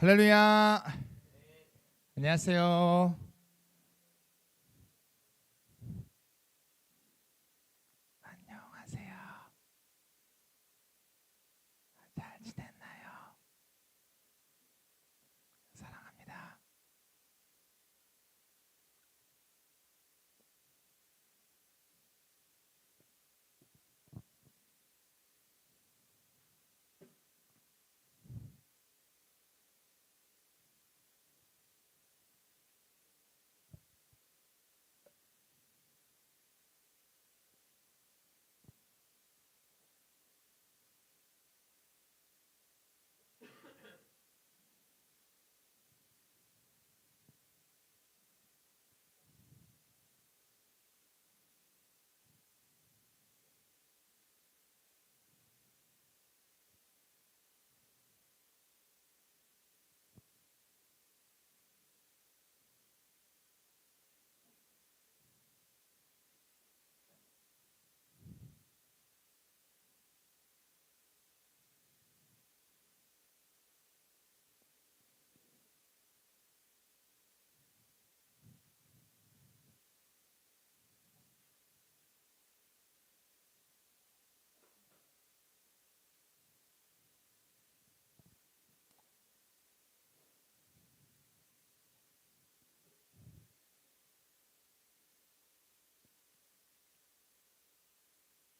할렐루야. 안녕하세요. 안녕하세요. 잘 지냈나요? 사랑합니다.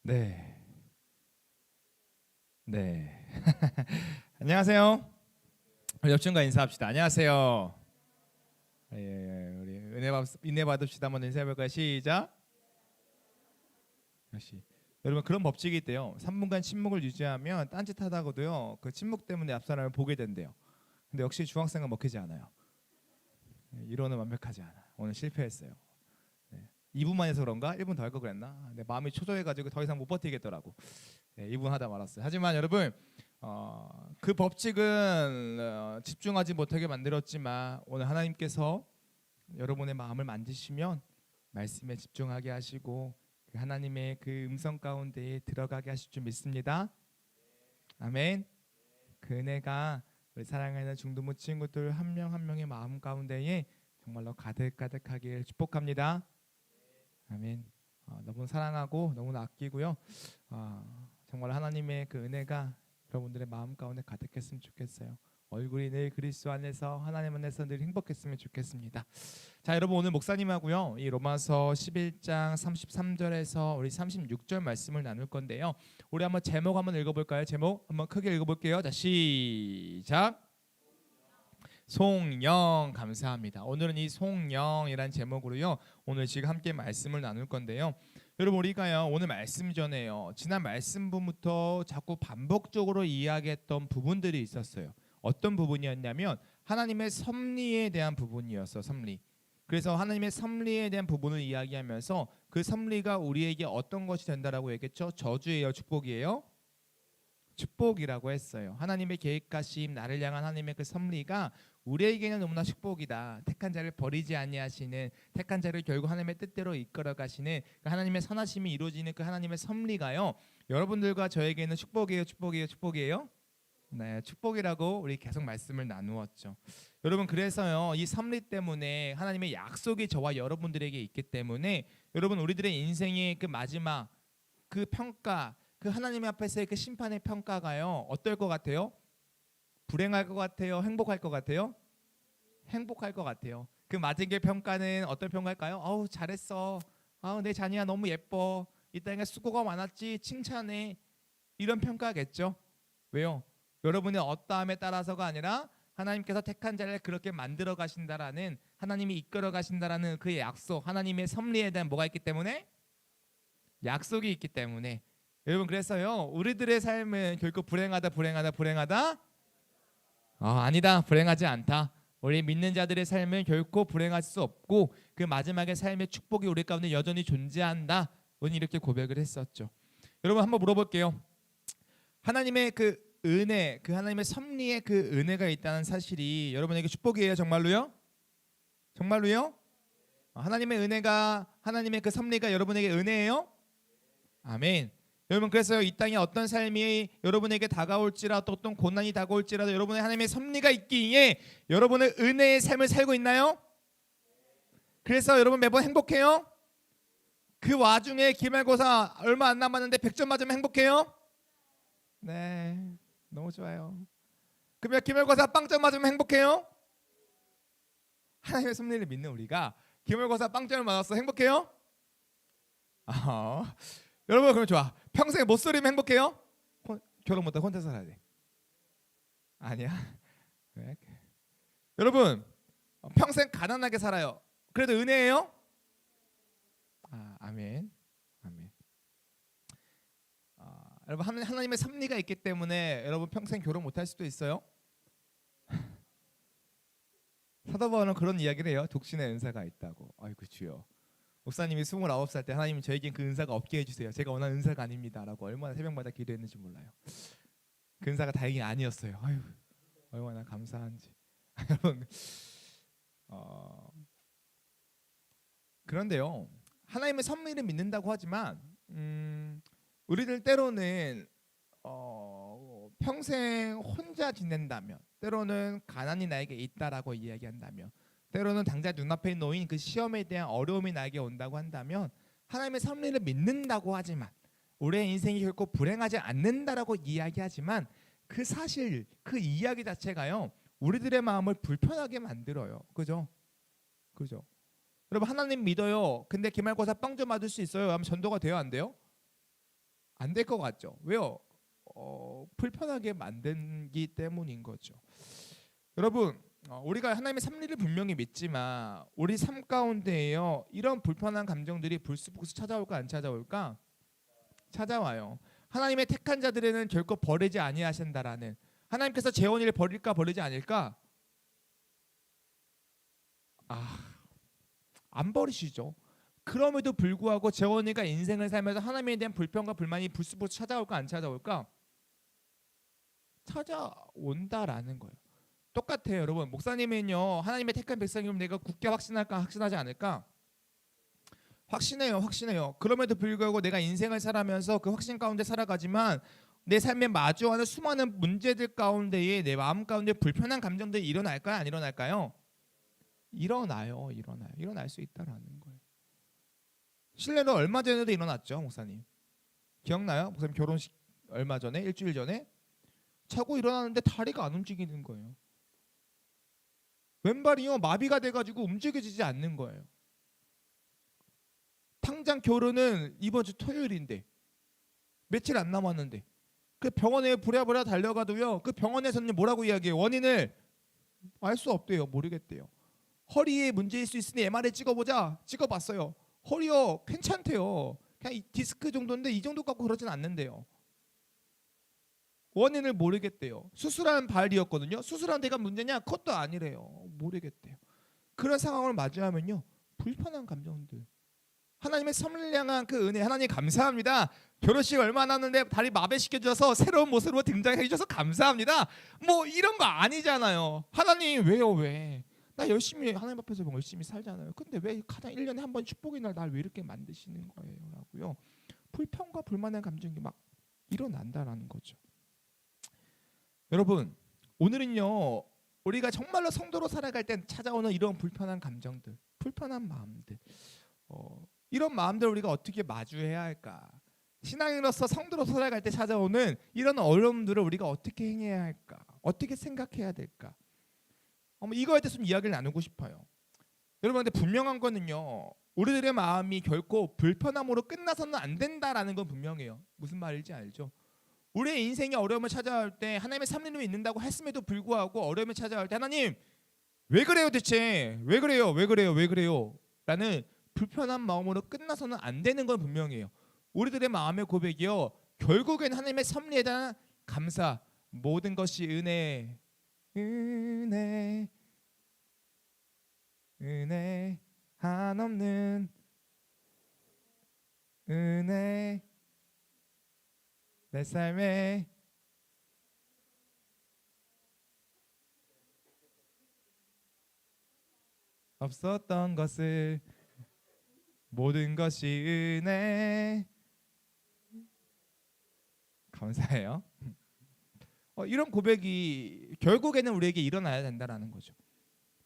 네. 네. 안녕하세요. 우리 옆친구가 인사합시다. 안녕하세요. 우리 은혜 받읍시다. 한번 인사해볼까요? 시작. 역시 여러분 그런 법칙이 있대요. 3분간 침묵을 유지하면 딴짓하다가도요 그 침묵 때문에 앞 사람을 보게 된대요. 근데 역시 중학생은 먹히지 않아요. 이론은 완벽하지 않아. 오늘 실패했어요. 2분만 해서 그런가? 1분 더 할 거 그랬나? 내 마음이 초조해가지고 더 이상 못 버티겠더라고. 2분 하다 말았어요. 하지만 여러분 그 법칙은 집중하지 못하게 만들었지만 오늘 하나님께서 여러분의 마음을 만지시면 말씀에 집중하게 하시고 그 하나님의 그 음성 가운데에 들어가게 하실 줄 믿습니다. 아멘. 그 은혜가 우리 사랑하는 중두부 친구들 한 명 한 명의 마음 가운데에 정말로 가득가득하길 축복합니다. 아멘. 너무 사랑하고 너무 아끼고요. 정말 하나님의 그 은혜가 여러분들의 마음 가운데 가득했으면 좋겠어요. 얼굴이 늘 그리스도 안에서 하나님 안에서 늘 행복했으면 좋겠습니다. 자, 여러분 오늘 목사님하고요. 이 로마서 11장 33절에서 우리 36절 말씀을 나눌 건데요. 우리 한번 제목 한번 읽어볼까요? 제목 한번 크게 읽어볼게요. 자, 시작. 송영. 감사합니다. 오늘은 이 송영이란 제목으로요 오늘 지금 함께 말씀을 나눌 건데요. 여러분 우리가요 오늘 말씀 전에요 지난 말씀부터 자꾸 반복적으로 이야기했던 부분들이 있었어요. 어떤 부분이었냐면 하나님의 섭리에 대한 부분이었어. 섭리. 그래서 하나님의 섭리에 대한 부분을 이야기하면서 그 섭리가 우리에게 어떤 것이 된다라고 얘기했죠? 저주예요, 축복이에요? 축복이라고 했어요. 하나님의 계획하심, 나를 향한 하나님의 그 섭리가 우리에게는 너무나 축복이다. 택한 자를 버리지 아니하시는, 택한 자를 결국 하나님의 뜻대로 이끌어 가시는 그 하나님의 선하심이 이루어지는 그 하나님의 섭리가요 여러분들과 저에게는 축복이에요, 축복이에요, 축복이에요? 네, 축복이라고 우리 계속 말씀을 나누었죠. 여러분 그래서요 이 섭리 때문에 하나님의 약속이 저와 여러분들에게 있기 때문에 여러분 우리들의 인생의 그 마지막 그 평가, 그 하나님 앞에서의 그 심판의 평가가요 어떨 것 같아요? 불행할 것 같아요? 행복할 것 같아요? 행복할 것 같아요. 그 마지막의 평가는 어떤 평가일까요? 어우 잘했어. 아우 내 자녀야 너무 예뻐. 이 땅에 수고가 많았지. 칭찬해. 이런 평가겠죠. 왜요? 여러분의 어떠함에 따라서가 아니라 하나님께서 택한 자를 그렇게 만들어 가신다라는, 하나님이 이끌어 가신다라는 그 약속, 하나님의 섭리에 대한 뭐가 있기 때문에? 약속이 있기 때문에. 여러분 그래서요 우리들의 삶은 결코 불행하다 불행하다 불행하다 아니다, 불행하지 않다. 우리 믿는 자들의 삶은 결코 불행할 수 없고 그 마지막의 삶의 축복이 우리 가운데 여전히 존재한다. 오늘 이렇게 고백을 했었죠. 여러분 한번 물어볼게요. 하나님의 그 은혜, 그 하나님의 섭리의 그 은혜가 있다는 사실이 여러분에게 축복이에요? 정말로요? 정말로요? 하나님의 은혜가, 하나님의 그 섭리가 여러분에게 은혜예요? 아멘. 여러분 그래서 이 땅에 어떤 삶이 여러분에게 다가올지라도 어떤 고난이 다가올지라도 여러분의 하나님의 섭리가 있기에 여러분의 은혜의 삶을 살고 있나요? 그래서 여러분 매번 행복해요? 그 와중에 기말고사 얼마 안 남았는데 100점 맞으면 행복해요? 네, 너무 좋아요. 그러면 기말고사 빵점 맞으면 행복해요? 하나님의 섭리를 믿는 우리가 기말고사 빵점을 맞았어 행복해요? 여러분 그럼 좋아. 평생 못 소리면 행복해요? 결혼 못하고 혼자 살아야 돼. 아니야. 네. 여러분 평생 가난하게 살아요. 그래도 은혜예요? 아멘. 아멘. 여러분 하나님의 섭리가 있기 때문에 여러분 평생 결혼 못할 수도 있어요. 사도 바울은 그런 이야기를 해요. 독신의 은사가 있다고. 아이고 주여. 목사님이 29살 때 하나님 저에겐 그 은사가 없게 해주세요. 제가 원하는 은사가 아닙니다라고 얼마나 새벽마다 기도했는지 몰라요. 그 은사가 다행히 아니었어요. 아유, 얼마나 감사한지. 여러분 그런데요. 하나님의 섭리를 믿는다고 하지만 우리들 때로는 평생 혼자 지낸다면 때로는 가난이 나에게 있다라고 이야기한다면 때로는 당장 눈앞에 놓인 그 시험에 대한 어려움이 나에게 온다고 한다면 하나님의 섭리를 믿는다고 하지만 우리의 인생이 결코 불행하지 않는다라고 이야기하지만 그 사실 그 이야기 자체가요 우리들의 마음을 불편하게 만들어요. 그죠? 그죠? 여러분 하나님 믿어요. 근데 기말고사 빵점 맞을 수 있어요. 하면 전도가 돼요? 안 돼요? 안 될 것 같죠? 왜요? 불편하게 만들기 때문인 거죠. 여러분 우리가 하나님의 섭리를 분명히 믿지만 우리 삶 가운데에요 이런 불편한 감정들이 불쑥불쑥 찾아올까 안 찾아올까? 찾아와요. 하나님의 택한 자들에는 결코 버리지 아니하신다라는 하나님께서 재원이를 버릴까 버리지 않을까? 안 버리시죠. 그럼에도 불구하고 재원이가 인생을 살면서 하나님에 대한 불평과 불만이 불쑥불쑥 찾아올까 안 찾아올까? 찾아온다라는 거예요. 똑같아요. 여러분 목사님은요 하나님의 택한 백성이면 내가 굳게 확신할까 확신하지 않을까? 확신해요. 그럼에도 불구하고 내가 인생을 살아면서 그 확신 가운데 살아가지만 내 삶에 마주하는 수많은 문제들 가운데에 내 마음 가운데 불편한 감정들이 일어날까요? 안 일어날까요? 일어나요. 일어날 수 있다라는 거예요. 실례로 얼마 전에도 일어났죠, 목사님. 기억나요? 목사님 결혼식 얼마 전에 일주일 전에 자고 일어나는데 다리가 안 움직이는 거예요. 왼발이요 마비가 돼가지고 움직여지지 않는 거예요. 당장 결혼은 이번 주 토요일인데 며칠 안 남았는데 그 병원에 부랴부랴 달려가도요 그 병원에서는 뭐라고 이야기해요? 원인을 알 수 없대요. 모르겠대요. 허리에 문제일 수 있으니 MRI 찍어보자. 찍어봤어요. 허리요 괜찮대요. 그냥 디스크 정도인데 이 정도 갖고 그러진 않는데요. 원인을 모르겠대요. 수술한 발이었거든요. 수술한 데가 문제냐? 그것도 아니래요. 모르겠대요. 그런 상황을 마주하면요 불편한 감정들 하나님의 선량한 그 은혜 하나님 감사합니다. 결혼식 얼마 남았는데 다리 마비시켜줘서 새로운 모습으로 등장해 주셔서 감사합니다. 뭐 이런 거 아니잖아요. 하나님 왜요 왜? 나 열심히 하나님 앞에서 열심히 살잖아요. 근데 왜 가장 1년에 한 번 축복의 날 날 왜 이렇게 만드시는 거예요? 라고요. 불평과 불만의 감정이 막 일어난다라는 거죠. 여러분 오늘은요 우리가 정말로 성도로 살아갈 때 찾아오는 이런 불편한 감정들 불편한 마음들 이런 마음들 우리가 어떻게 마주해야 할까? 신앙인으로서 성도로 살아갈 때 찾아오는 이런 어려움들을 우리가 어떻게 행해야 할까? 어떻게 생각해야 될까? 이거에 대해서 좀 이야기를 나누고 싶어요. 여러분 근데 분명한 거는요 우리들의 마음이 결코 불편함으로 끝나서는 안 된다라는 건 분명해요. 무슨 말인지 알죠? 우리의 인생이 어려움을 찾아올 때 하나님의 섭리를 믿는다고 했음에도 불구하고 어려움을 찾아올 때 하나님 왜 그래요 대체? 왜 그래요? 라는 불편한 마음으로 끝나서는 안 되는 건 분명해요. 우리들의 마음의 고백이요 결국엔 하나님의 섭리에 대한 감사 모든 것이 은혜 한없는 은혜 내 삶에 없었던 것을 모든 것이 은혜 감사해요. 이런 고백이 결국에는 우리에게 일어나야 된다라는 거죠.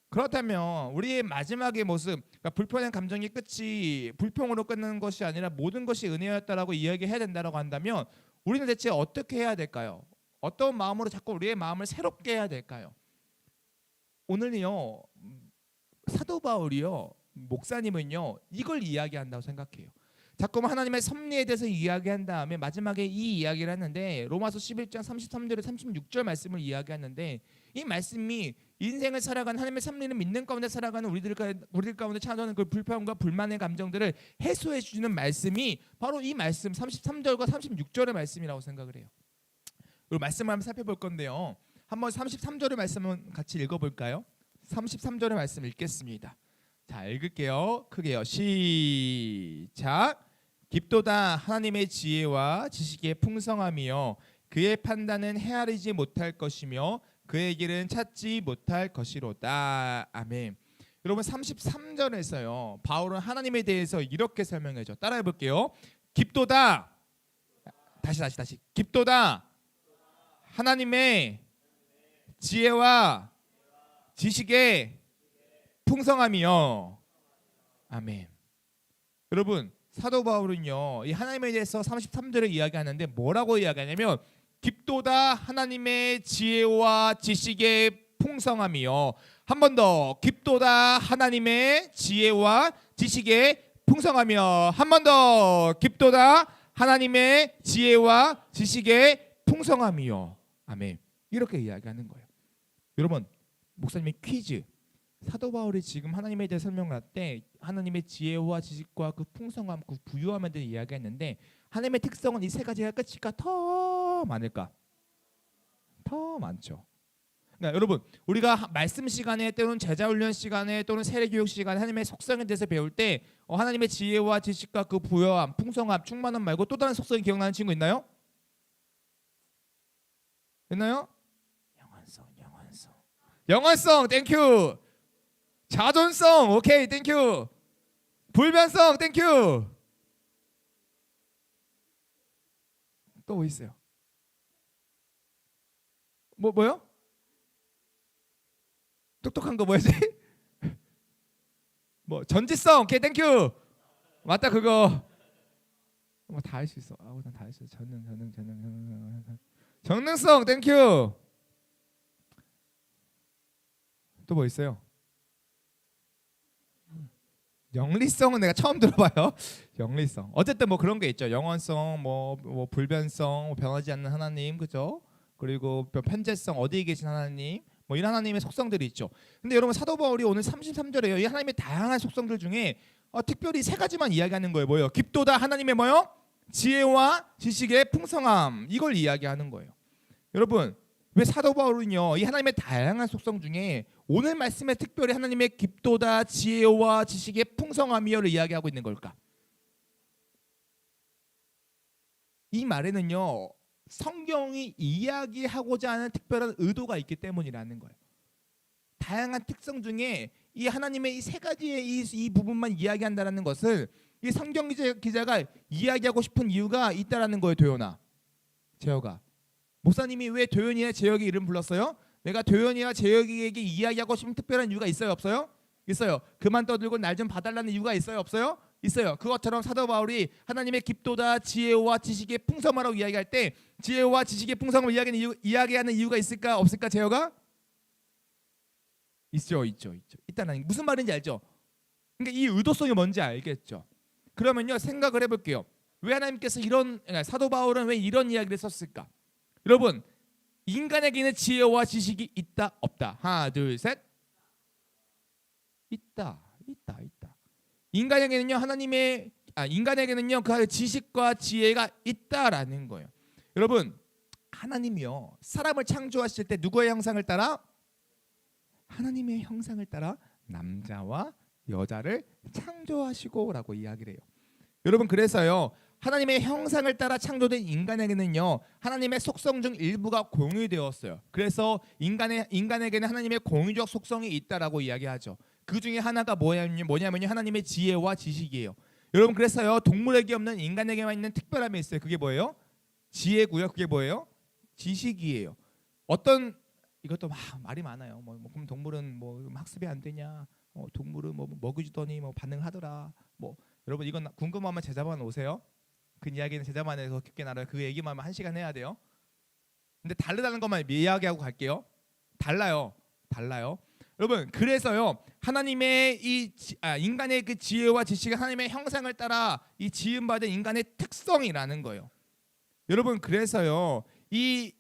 그렇다면 우리의 마지막의 모습, 그러니까 불편한 감정의 끝이 불평으로 끝나는 것이 아니라 모든 것이 은혜였다라고 이야기해야 된다라고 한다면 우리는 대체 어떻게 해야 될까요? 어떤 마음으로 자꾸 우리의 마음을 새롭게 해야 될까요? 오늘요 사도 바울이요 목사님은요 이걸 이야기한다고 생각해요. 자꾸만 하나님의 섭리에 대해서 이야기한 다음에 마지막에 이 이야기를 하는데 로마서 11장 33절에 36절 말씀을 이야기하는데 이 말씀이 인생을 살아가는 하나님의 섭리를 믿는 가운데 살아가는 우리들 가운데 찾아오는 그 불평과 불만의 감정들을 해소해 주는 말씀이 바로 이 말씀 33절과 36절의 말씀이라고 생각을 해요. 그리고 말씀을 한번 살펴볼 건데요. 한번 33절의 말씀을 같이 읽어볼까요? 33절의 말씀 읽겠습니다. 자, 읽을게요. 크게요. 시작. 깊도다 하나님의 지혜와 지식의 풍성함이요 그의 판단은 헤아리지 못할 것이며 그의 길은 찾지 못할 것이로다. 아멘. 여러분 33절에서요 바울은 하나님에 대해서 이렇게 설명해줘. 따라해 볼게요. 깊도다. 다시. 깊도다 하나님의 지혜와 지식의 풍성함이요. 아멘. 여러분 사도 바울은요 이 하나님에 대해서 33절에 이야기하는데 뭐라고 이야기하냐면 깊도다 하나님의 지혜와 지식의 풍성함이요. 한 번 더 깊도다 하나님의 지혜와 지식의 풍성함이요. 한 번 더 깊도다 하나님의 지혜와 지식의 풍성함이요. 아멘. 이렇게 이야기하는 거예요. 여러분 목사님의 퀴즈. 사도 바울이 지금 하나님에 대해 설명할 때 하나님의 지혜와 지식과 그 풍성함, 그 부유함에 대해 이야기했는데 하나님의 특성은 이 세 가지가 끝일까? 더 많을까? 더 많죠. 그러니까 여러분 우리가 말씀 시간에 또는 제자훈련 시간에 또는 세례교육 시간에 하나님의 속성에 대해서 배울 때 하나님의 지혜와 지식과 그 부유함, 풍성함, 충만함 말고 또 다른 속성이 기억나는 친구 있나요? 있나요? 영원성 땡큐. 자존성 오케이 땡큐. 불변성 땡큐. 또 뭐 있어요? 뭐요? 똑똑한 거 뭐였지? 뭐 전지성 오케이 땡큐. 맞다 그거. 뭐 다 할 수 있어. 난 다 할 수 있어. 전능성 땡큐. 또 뭐 있어요? 영리성은 내가 처음 들어봐요. 영리성. 어쨌든 뭐 그런 게 있죠. 영원성, 뭐 불변성, 변하지 않는 하나님, 그죠? 그리고 편재성, 어디에 계신 하나님, 뭐 이런 하나님의 속성들이 있죠. 근데 여러분 사도 바울이 오늘 33절에요. 이 하나님의 다양한 속성들 중에 특별히 세 가지만 이야기하는 거예요. 뭐예요? 깊도다 하나님의 뭐요? 지혜와 지식의 풍성함. 이걸 이야기하는 거예요. 여러분 왜 사도 바울은요 이 하나님의 다양한 속성 중에 오늘 말씀에 특별히 하나님의 깊도다 지혜와 지식의 풍성함이요를 이야기하고 있는 걸까? 이 말에는요 성경이 이야기하고자 하는 특별한 의도가 있기 때문이라는 거예요. 다양한 특성 중에 이 하나님의 이 세 가지의 이 부분만 이야기한다는 것은 이 성경 기자가 이야기하고 싶은 이유가 있다라는 거예요. 도연아, 재혁아. 목사님이 왜 도연이와 재혁이 이름 불렀어요? 내가 도연이와 재혁이에게 이야기하고 싶은 특별한 이유가 있어요? 없어요? 있어요. 그만 떠들고 날 좀 봐달라는 이유가 있어요? 없어요? 있어요. 그것처럼 사도 바울이 하나님의 깊도다 지혜와 지식의 풍성함이라고 이야기할 때 지혜와 지식의 풍성함을 이야기하는 이유가 있을까? 없을까? 재혁아? 있죠. 있다는 무슨 말인지 알죠? 그러니까 이 의도성이 뭔지 알겠죠? 그러면요 생각을 해볼게요. 왜 하나님께서 사도 바울은 왜 이런 이야기를 썼을까? 여러분 인간에게는 지혜와 지식이 있다 없다? 하나 둘 셋. 있다. 인간에게는요 인간에게는요 그 지식과 지혜가 있다라는 거예요. 여러분 하나님이요 사람을 창조하실 때 누구의 형상을 따라? 하나님의 형상을 따라 남자와 여자를 창조하시고라고 이야기를 해요. 여러분 그래서요 하나님의 형상을 따라 창조된 인간에게는요 하나님의 속성 중 일부가 공유되었어요. 그래서 인간에게는 하나님의 공유적 속성이 있다라고 이야기하죠. 그 중에 하나가 뭐냐면요 하나님의 지혜와 지식이에요. 여러분 그래서요 동물에게 없는 인간에게만 있는 특별함이 있어요. 그게 뭐예요? 지혜고요. 그게 뭐예요? 지식이에요. 어떤 이것도 막 말이 많아요. 그럼 동물은 뭐 학습이 안 되냐? 동물은 뭐 먹여주더니 뭐 반응하더라. 뭐 여러분 이건 궁금하면 제자만 오세요. 그 이야기는 제자만에서 깊게 나눠요. 그 얘기만 하면 1시간 해야 돼요. 근데 다르다는 것만 이야기하고 갈게요. 달라요. 여러분 그래서요 하나님의 인간의 그 지혜와 지식은 하나님의 형상을 따라 이 지음받은 인간의 특성이라는 거예요. 여러분 그래서요 이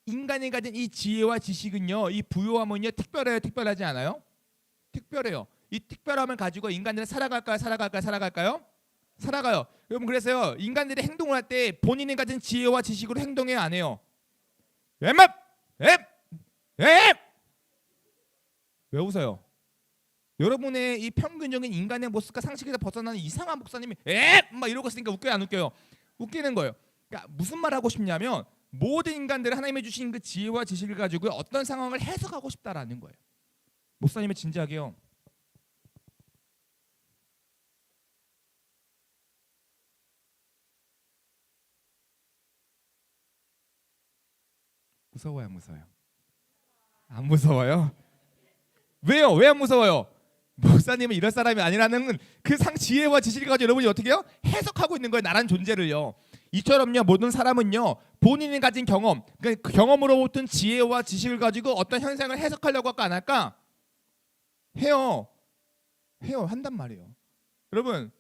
인간이 가진 이 지혜와 지식은요 이 부요함은요 특별해요, 특별하지 않아요? 특별해요. 이 특별함을 가지고 인간들은 살아가요? 살아가요. 여러분 그래서요 인간들이 행동을 할 때 본인이 가진 지혜와 지식으로 행동해요, 안 해요? 앱! 왜 웃어요? 여러분의 이 평균적인 인간의 모습과 상식에서 벗어나는 이상한 목사님이 막 이러고 있으니까 웃겨요, 안 웃겨요? 웃기는 거예요. 그러니까 무슨 말 하고 싶냐면 모든 인간들은 하나님이 주신 그 지혜와 지식을 가지고 어떤 상황을 해석하고 싶다라는 거예요. 목사님은 진지하게요. 무서워요, 안 무서워요? 안 무서워요? 왜요? 왜 안 무서워요? 목사님은 이럴 사람이 아니라는 그 지혜와 지식을 가지고 여러분이 어떻게 해요? 해석하고 있는 거예요, 나란 존재를요. 이처럼요 모든 사람은요 본인이 가진 경험, 그 경험으로부터 지혜와 지식을 가지고 어떤 현상을 해석하려고 할까 안 할까? 해요. 한단 말이에요. 여러분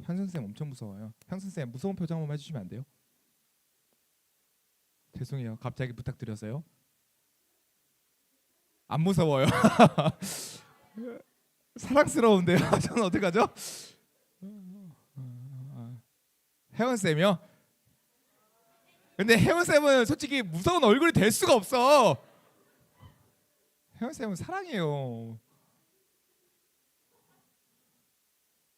현 선생 엄청 무서워요. 현 선생 무서운 표정 한번 해주시면 안 돼요? 죄송해요. 갑자기 부탁드려서요. 안 무서워요. 사랑스러운데요. 저는 어떡하죠? 혜원쌤이요? 근데 혜원쌤은 솔직히 무서운 얼굴이 될 수가 없어. 혜원쌤은 사랑해요.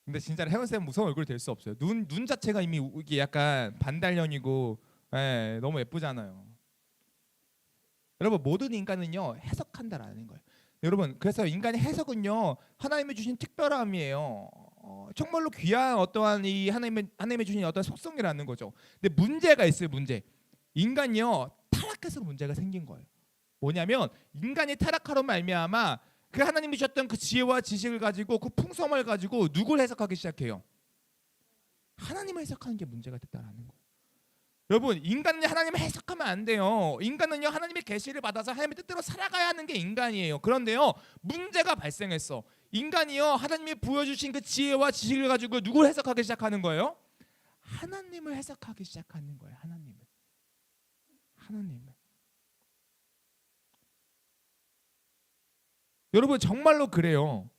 근데 진짜 혜원쌤은 무서운 얼굴이 될 수 없어요. 눈 자체가 이미 이게 약간 반달년이고 너무 예쁘잖아요. 여러분 모든 인간은요 해석한다라는 거예요. 여러분 그래서 인간의 해석은요 하나님이 주신 특별함이에요. 정말로 귀한 어떠한 이 하나님이 주신 어떤 속성이라는 거죠. 근데 문제가 있어요. 인간이요 타락해서 문제가 생긴 거예요. 뭐냐면 인간이 타락하로 말미암아 그 하나님이 주셨던 그 지혜와 지식을 가지고 그 풍성함을 가지고 누굴 해석하기 시작해요? 하나님을 해석하는 게 문제가 됐다라는 거예요. 여러분 인간은 하나님을 해석하면 안 돼요. 인간은요 하나님의 계시를 받아서 하나님의 뜻대로 살아가야 하는 게 인간이에요. 그런데요 문제가 발생했어. 인간이요 하나님이 부여주신 그 지혜와 지식을 가지고 누굴 해석하기 시작하는 거예요? 하나님을 해석하기 시작하는 거예요. 하나님을. 여러분 정말로 그래요.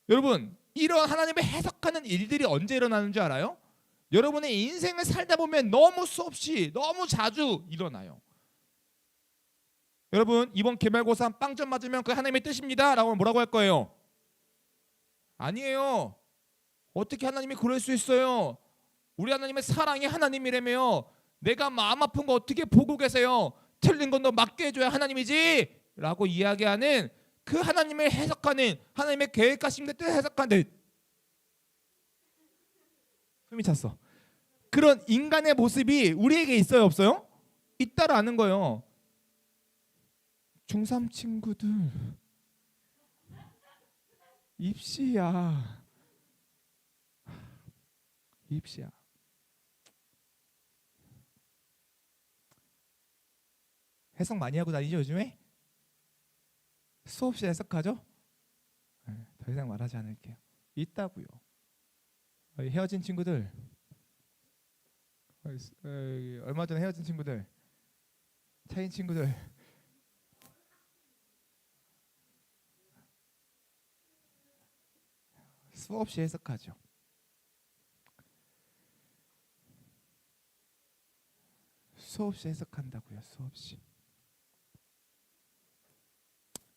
여러분 이런 하나님을 해석하는 일들이 언제 일어나는 줄 알아요? 여러분의 인생을 살다 보면 너무 수없이 너무 자주 일어나요. 여러분 이번 기말고사 빵점 맞으면 그 하나님의 뜻입니다 라고 뭐라고 할 거예요? 아니에요. 어떻게 하나님이 그럴 수 있어요? 우리 하나님의 사랑의 하나님이라며. 내가 마음 아픈 거 어떻게 보고 계세요? 틀린 건 너 맞게 해줘야 하나님이지 라고 이야기하는 그 하나님을 해석하는 하나님의 계획하신 뜻을 해석하는 숨이 찼어. 그런 인간의 모습이 우리에게 있어요, 없어요? 있다라는 거예요. 중3 친구들 입시야. 해석 많이 하고 다니죠 요즘에? 수없이 해석하죠? 더 이상 말하지 않을게요. 있다고요. 헤어진 친구들, 얼마 전에 헤어진 친구들, 차인 친구들, 수없이 해석하죠. 수없이 해석한다고요. 수없이.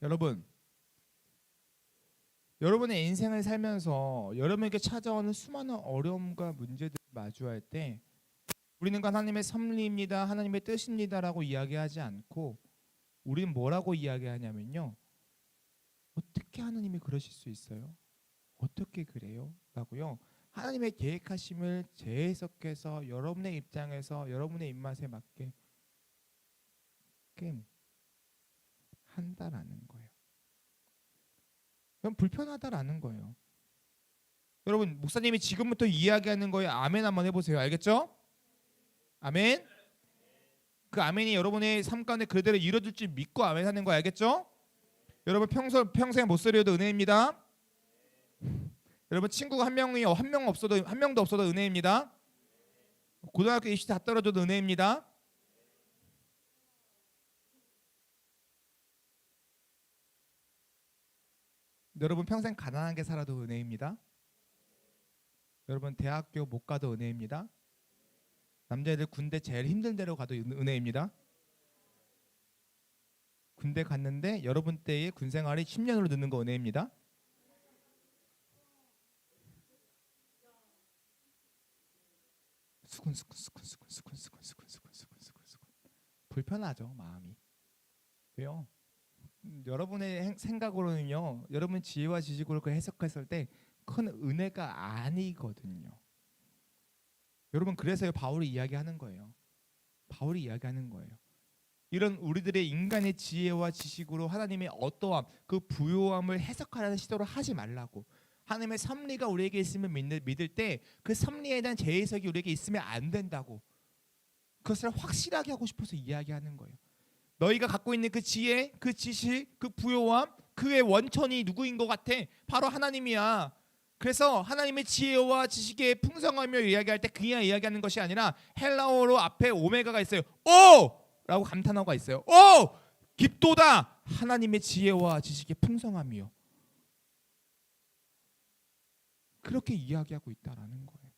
여러분, 여러분의 인생을 살면서 여러분에게 찾아오는 수많은 어려움과 문제들을 마주할 때 우리는 하나님의 섭리입니다, 하나님의 뜻입니다라고 이야기하지 않고 우리는 뭐라고 이야기하냐면요, 어떻게 하나님이 그러실 수 있어요? 어떻게 그래요? 라고요. 하나님의 계획하심을 재해석해서 여러분의 입장에서 여러분의 입맛에 맞게 한다라는 거예요. 그럼 불편하다라는 거예요. 여러분, 목사님이 지금부터 이야기하는 거에 아멘 한번 해보세요. 알겠죠? 아멘. 그 아멘이 여러분의 삶 가운데 그대로 이루어질 줄 믿고 아멘 하는 거 알겠죠? 여러분 평생 못 살려도 은혜입니다. 여러분 친구가 한 명도 없어도 은혜입니다. 고등학교 입시 다 떨어져도 은혜입니다. 여러분 평생 가난하게 살아도 은혜입니다. 여러분 대학교 못 가도 은혜입니다. 남자애들 군대 제일 힘든 데로 가도 은혜입니다. 군대 갔는데 여러분 때의 군 생활이 10년으로 늦는 거 은혜입니다. 수근수근 불편하죠 마음이. 왜요? 여러분의 생각으로는요, 여러분 지혜와 지식으로 그 해석했을 때 큰 은혜가 아니거든요. 여러분 그래서 바울이 이야기하는 거예요. 바울이 이야기하는 거예요. 이런 우리들의 인간의 지혜와 지식으로 하나님의 어떠함, 그 부요함을 해석하려는 시도를 하지 말라고. 하나님의 섭리가 우리에게 있으면 믿을 때 그 섭리에 대한 재해석이 우리에게 있으면 안 된다고. 그것을 확실하게 하고 싶어서 이야기하는 거예요. 너희가 갖고 있는 그 지혜, 그 지식, 그 부요함, 그의 원천이 누구인 것 같아? 바로 하나님이야. 그래서 하나님의 지혜와 지식의 풍성하며 이야기할 때 그냥 이야기하는 것이 아니라 헬라어로 앞에 오메가가 있어요. 오! 라고 감탄어가 있어요. 오! 깊도다 하나님의 지혜와 지식의 풍성함이요. 그렇게 이야기하고 있다라는 거예요.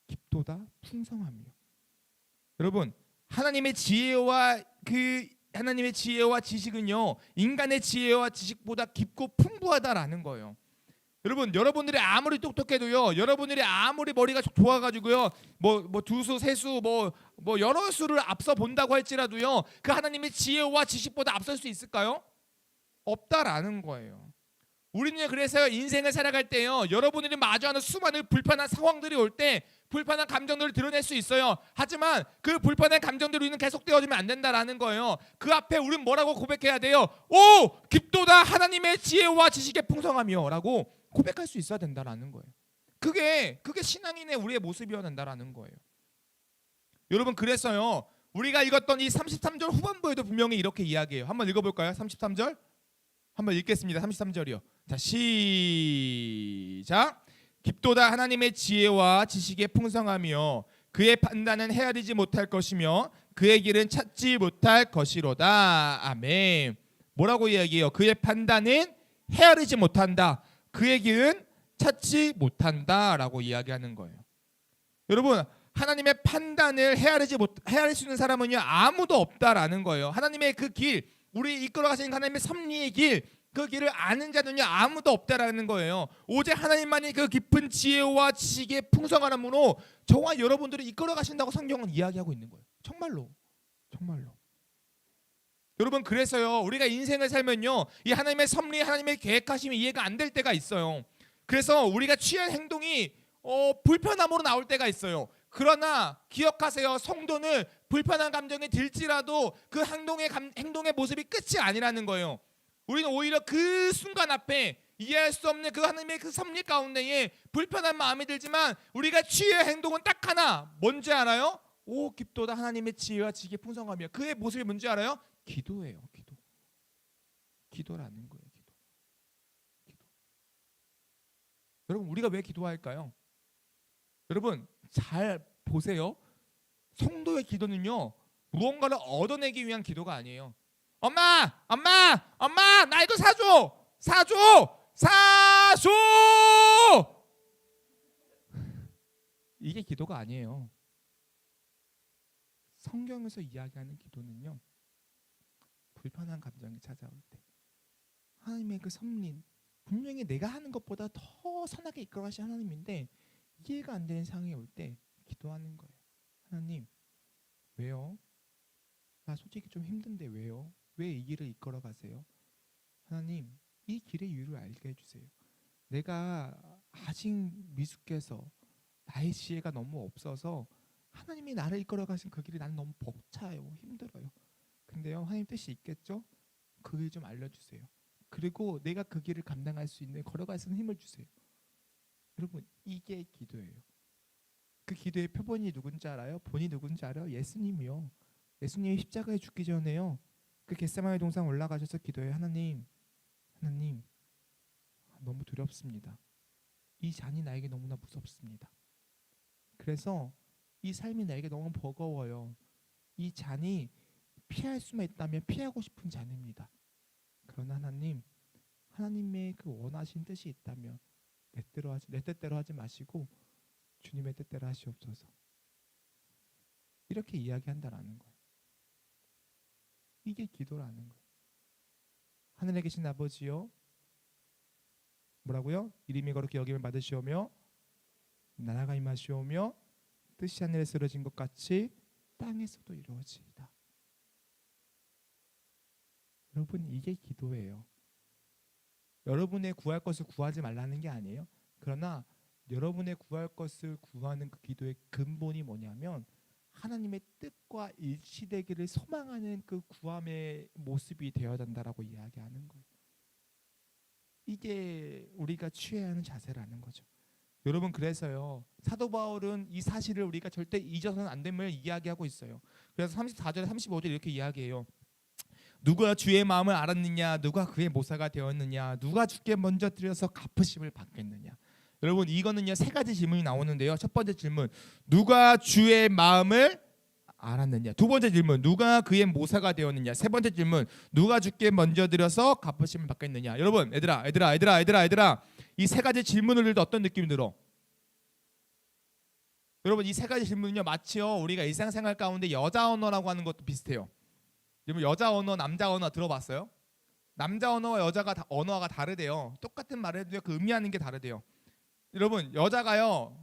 깊도다 풍성함이요. 여러분 하나님의 지혜와 지식은요 인간의 지혜와 지식보다 깊고 풍부하다라는 거예요. 여러분 여러분들이 아무리 똑똑해도요, 여러분들이 아무리 머리가 좋아가지고요, 뭐 두수 세수 뭐 여러 수를 앞서 본다고 할지라도요, 그 하나님의 지혜와 지식보다 앞설 수 있을까요? 없다라는 거예요. 우리는 그래서 인생을 살아갈 때요, 여러분들이 마주하는 수많은 불편한 상황들이 올 때 불편한 감정들을 드러낼 수 있어요. 하지만 그 불편한 감정들이 우리는 계속되어지면 안 된다라는 거예요. 그 앞에 우리는 뭐라고 고백해야 돼요? 오! 깊도다 하나님의 지혜와 지식의 풍성함이요 라고 고백할 수 있어야 된다라는 거예요. 그게 신앙인의 우리의 모습이어야 된다라는 거예요. 여러분 그래서요, 우리가 읽었던 이 33절 후반부에도 분명히 이렇게 이야기해요. 한번 읽어볼까요? 33절 한번 읽겠습니다. 33절이요. 자 시작. 깊도다 하나님의 지혜와 지식의 풍성함이요 그의 판단은 헤아리지 못할 것이며 그의 길은 찾지 못할 것이로다. 아멘. 뭐라고 이야기해요? 그의 판단은 헤아리지 못한다. 그의 길은 찾지 못한다라고 이야기하는 거예요. 여러분 하나님의 판단을 헤아릴 수 있는 사람은요 아무도 없다라는 거예요. 하나님의 그 길, 우리 이끌어 가시는 하나님의 섭리의 길, 그 길을 아는 자는요 아무도 없다라는 거예요. 오직 하나님만이 그 깊은 지혜와 지식의 풍성함으로 저와 여러분들을 이끌어 가신다고 성경은 이야기하고 있는 거예요. 정말로. 여러분 그래서요 우리가 인생을 살면요 이 하나님의 섭리, 하나님의 계획하심이 이해가 안 될 때가 있어요. 그래서 우리가 취한 행동이 불편함으로 나올 때가 있어요. 그러나 기억하세요. 성도는 불편한 감정이 들지라도 그 행동의 모습이 끝이 아니라는 거예요. 우리는 오히려 그 순간 앞에 이해할 수 없는 그 하나님의 그 섭리 가운데에 불편한 마음이 들지만 우리가 취할 행동은 딱 하나. 뭔지 알아요? 오 깊도다 하나님의 지혜와 지식의 풍성함이야. 그의 모습이 뭔지 알아요? 기도예요. 기도라는 거예요. 기도. 여러분 우리가 왜 기도할까요? 여러분 잘 보세요. 성도의 기도는요 무언가를 얻어내기 위한 기도가 아니에요. 엄마 나 이거 사줘 이게 기도가 아니에요. 성경에서 이야기하는 기도는요 불편한 감정이 찾아올 때 하나님의 그 섭리, 분명히 내가 하는 것보다 더 선하게 이끌어가신 하나님인데 이해가 안 되는 상황이 올 때 기도하는 거예요. 하나님 왜요? 나 솔직히 좀 힘든데 왜요? 왜 이 길을 이끌어 가세요? 하나님 이 길의 이유를 알게 해주세요. 내가 아직 미숙해서 나의 지혜가 너무 없어서 하나님이 나를 이끌어 가신 그 길이 나는 너무 벅차요. 힘들어요. 근데요, 하나님 뜻이 있겠죠? 그 길 좀 알려주세요. 그리고 내가 그 길을 감당할 수 있는, 걸어갈 수 있는 힘을 주세요. 여러분, 이게 기도예요. 그 기도의 표본이 누군지 알아요? 본이 누군지 알아요? 예수님이요. 예수님이 십자가에 죽기 전에요, 그 겟세마네 동산 올라가셔서 기도해요. 하나님, 하나님, 너무 두렵습니다. 이 잔이 나에게 너무나 무섭습니다. 그래서 이 삶이 나에게 너무 버거워요. 이 잔이 피할 수만 있다면 피하고 싶은 잔입니다. 그러나 하나님, 하나님의 그 원하신 뜻이 있다면 내 뜻대로 하지 마시고 주님의 뜻대로 하시옵소서. 이렇게 이야기한다라는 거예요. 이게 기도라는 거예요. 하늘에 계신 아버지요, 뭐라고요? 이름이 거룩히 여김을 받으시오며 나라가 임하시오며 뜻이 하늘에서 이루어진 것 같이 땅에서도 이루어지이다. 여러분, 이게 기도예요. 여러분의 구할 것을 구하지 말라는 게 아니에요. 그러나 여러분의 구할 것을 구하는 그 기도의 근본이 뭐냐면 하나님의 뜻과 일치되기를 소망하는 그 구함의 모습이 되어야 된다라고 이야기하는 거예요. 이게 우리가 취해야 하는 자세라는 거죠. 여러분, 그래서요, 사도 바울은 이 사실을 우리가 절대 잊어서는 안 됨을 이야기하고 있어요. 그래서 34절에 35절 이렇게 이야기해요. 누가 주의 마음을 알았느냐, 누가 그의 모사가 되었느냐, 누가 주께 먼저 드려서 갚으심을 받겠느냐. 여러분, 이거는요, 세 가지 질문이 나오는데요. 첫 번째 질문, 누가 주의 마음을 알았느냐. 두 번째 질문, 누가 그의 모사가 되었느냐. 세 번째 질문, 누가 주께 먼저 드려서 갚으심을 받겠느냐. 여러분, 얘들아, 이 세 가지 질문을 들을 때 어떤 느낌이 들어? 여러분, 이 세 가지 질문은요, 마치요, 우리가 일상생활 가운데 여자 언어라고 하는 것도 비슷해요. 여러분, 여자 언어, 남자 언어 들어봤어요? 남자 언어와 여자가 언어가 다르대요. 똑같은 말을 해도 그 의미하는 게 다르대요. 여러분, 여자가요,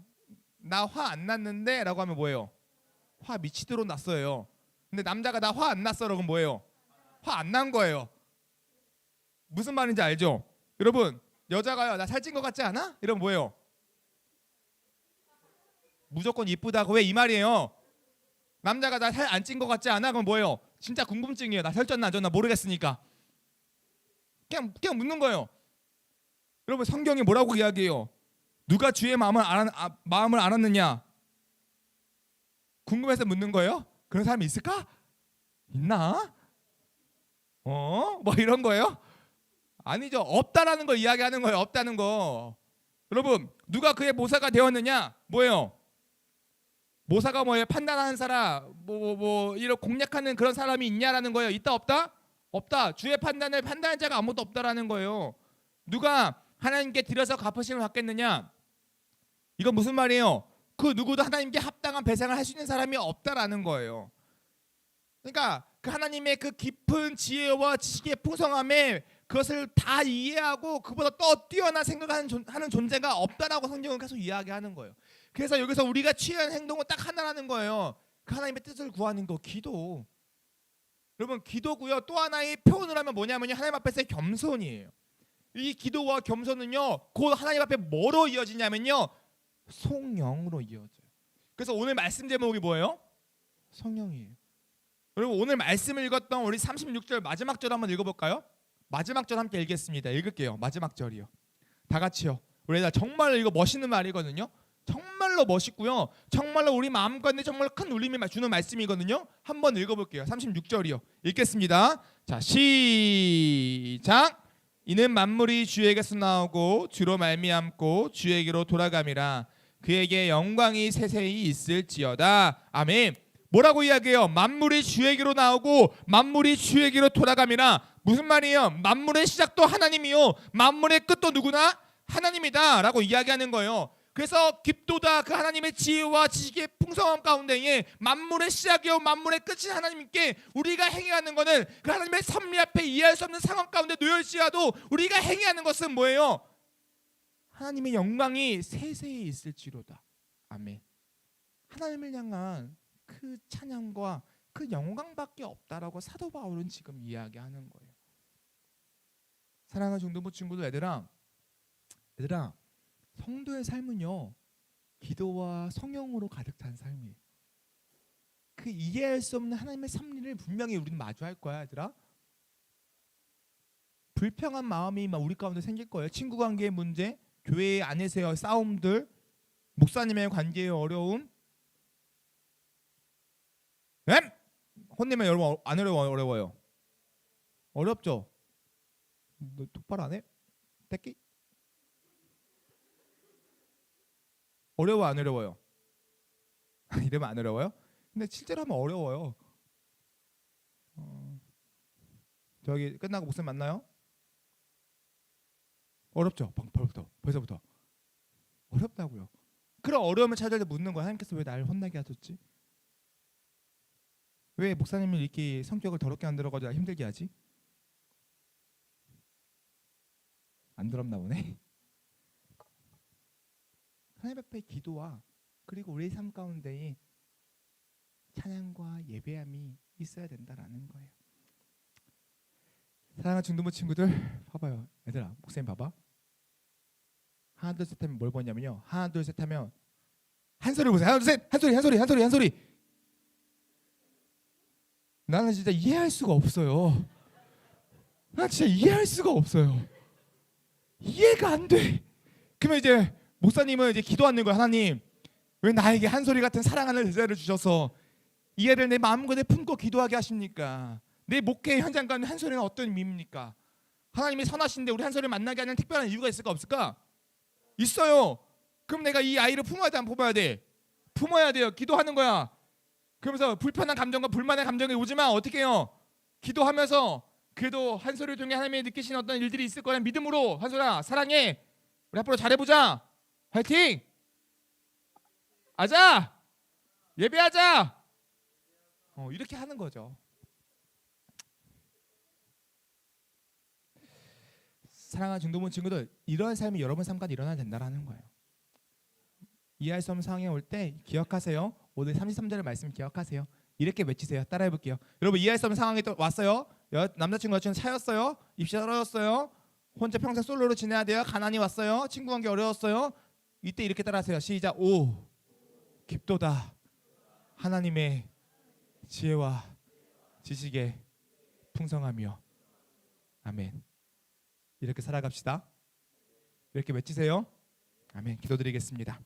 나 화 안 났는데 라고 하면 뭐예요? 화 미치도록 났어요. 근데 남자가 나 화 안 났어 라고 하면 뭐예요? 화 안 난 거예요. 무슨 말인지 알죠? 여러분, 여자가요, 나 살찐 것 같지 않아? 이러면 뭐예요? 무조건 이쁘다고. 왜 이 말이에요? 남자가 나 살 안 찐 것 같지 않아? 그럼 뭐예요? 진짜 궁금증이에요. 나 살쪘나 안 쪘나 모르겠으니까. 그냥 묻는 거예요. 여러분, 성경이 뭐라고 이야기해요? 누가 주의 마음을 알았느냐? 궁금해서 묻는 거예요? 그런 사람이 있을까? 있나? 뭐 이런 거예요? 아니죠. 없다라는 걸 이야기하는 거예요. 없다는 거. 여러분, 누가 그의 모사가 되었느냐? 뭐예요? 모사가 뭐예요? 판단하는 사람, 이런 공략하는 그런 사람이 있냐라는 거예요. 있다 없다? 없다. 주의 판단을 판단할 자가 아무도 없다라는 거예요. 누가 하나님께 드려서 갚으심을 받겠느냐? 이건 무슨 말이에요? 그 누구도 하나님께 합당한 배상을 할 수 있는 사람이 없다라는 거예요. 그러니까 그 하나님의 그 깊은 지혜와 지식의 풍성함에 그것을 다 이해하고 그보다 더 뛰어난 생각하는 존재가 없다라고 성경은 계속 이야기하는 거예요. 그래서 여기서 우리가 취한 행동은 딱 하나라는 거예요. 그 하나님의 뜻을 구하는 거, 기도. 여러분, 기도고요. 또 하나의 표현을 하면 뭐냐면요, 하나님 앞에서의 겸손이에요. 이 기도와 겸손은요, 곧 하나님 앞에 뭐로 이어지냐면요, 성령으로 이어져요. 그래서 오늘 말씀 제목이 뭐예요? 성령이에요. 여러분, 오늘 말씀을 읽었던 우리 36절 마지막 절 한번 읽어볼까요? 마지막 절 함께 읽겠습니다. 읽을게요. 마지막 절이요. 다 같이요. 우리 정말로 이거 멋있는 말이거든요. 정말로 멋있고요. 정말로 우리 마음 가운데 정말 큰 울림을 주는 말씀이거든요. 한번 읽어볼게요. 36절이요. 읽겠습니다. 자, 시작. 이는 만물이 주에게서 나오고 주로 말미암고 주에게로 돌아감이라. 그에게 영광이 세세히 있을지어다. 아멘. 뭐라고 이야기해요? 만물이 주에게로 나오고 만물이 주에게로 돌아감이라. 무슨 말이에요? 만물의 시작도 하나님이요, 만물의 끝도 누구나 하나님이다 라고 이야기하는 거예요. 그래서 깊도다 그 하나님의 지혜와 지식의 풍성함 가운데에 만물의 시작이요 만물의 끝인 하나님께 우리가 행해하는 것은 그 하나님의 섭리 앞에 이해할 수 없는 상황 가운데 놓여있지라도 우리가 행해하는 것은 뭐예요? 하나님의 영광이 세세히 있을지로다. 아멘. 하나님을 향한 그 찬양과 그 영광밖에 없다라고 사도 바울은 지금 이야기하는 거예요. 사랑하는 중등부 친구들, 얘들아, 성도의 삶은요, 기도와 성령으로 가득 찬 삶이에요. 그 이해할 수 없는 하나님의 섭리를 분명히 우리는 마주할 거야, 얘들아. 불평한 마음이 막 우리 가운데 생길 거예요. 친구 관계의 문제, 교회 안에서의 싸움들, 목사님의 관계의 어려움. 혼내면 여러분 안 어려워요? 어렵죠? 너 똑바로 안 해? 새끼? 어려워 안 어려워요? 이러면 안 어려워요? 근데 실제로 하면 어려워요. 저기 끝나고 목사님 만나요? 어렵죠? 벌써부터 어렵다고요. 그런 어려움을 찾을 때 묻는 거야. 하나님께서 왜 날 혼나게 하셨지? 왜 목사님을 이렇게 성격을 더럽게 만들어가지고 힘들게 하지? 안 더럽나 보네. 하나님 앞에 기도와 그리고 우리 삶 가운데에 찬양과 예배함이 있어야 된다라는 거예요. 사랑하는 중등부 친구들, 봐봐요. 얘들아, 목사님 봐봐. 하나 둘 셋 하면 뭘 보냐면요, 하나 둘 셋 하면 한 소리 보세요. 하나 둘 셋, 한 소리. 나는 진짜 이해할 수가 없어요. 나 진짜 이해할 수가 없어요. 이해가 안 돼. 그러면 이제 목사님은 이제 기도하는 거야. 하나님, 왜 나에게 한 소리 같은 사랑하는 제자를 주셔서 이 애를 내 마음껏 품고 기도하게 하십니까? 내 목회 현장 가는 한 소리는 어떤 의미입니까? 하나님이 선하신데 우리 한 소리를 만나게 하는 특별한 이유가 있을까 없을까? 있어요. 그럼 내가 이 아이를 품어야 돼, 안 품어야 돼? 품어야 돼요. 기도하는 거야. 그러면서 불편한 감정과 불만의 감정이 오지만 어떻게 해요? 기도하면서 그래도 한 소리를 통해 하나님이 느끼시는 어떤 일들이 있을 거라는 믿음으로, 한 소리야 사랑해, 우리 앞으로 잘해보자, 화이팅, 아자, 예배하자, 이렇게 하는 거죠. 사랑하는 중도부 친구들, 이런 삶이 여러분 삶 가운데 일어나야 된다라는 거예요. 이해할 수 없는 상황에 올 때 기억하세요. 오늘 33절의 말씀 기억하세요. 이렇게 외치세요. 따라해 볼게요. 여러분, 이해할 수 없는 상황이 또 왔어요. 남자친구 여자친구 차였어요. 입시 떨어졌어요. 혼자 평생 솔로로 지내야 돼요. 가난이 왔어요. 친구 관계 어려웠어요. 이때 이렇게 따라하세요. 시작. 오, 깊도다 하나님의 지혜와 지식의 풍성하며. 아멘. 이렇게 살아갑시다. 이렇게 외치세요. 아멘. 기도드리겠습니다.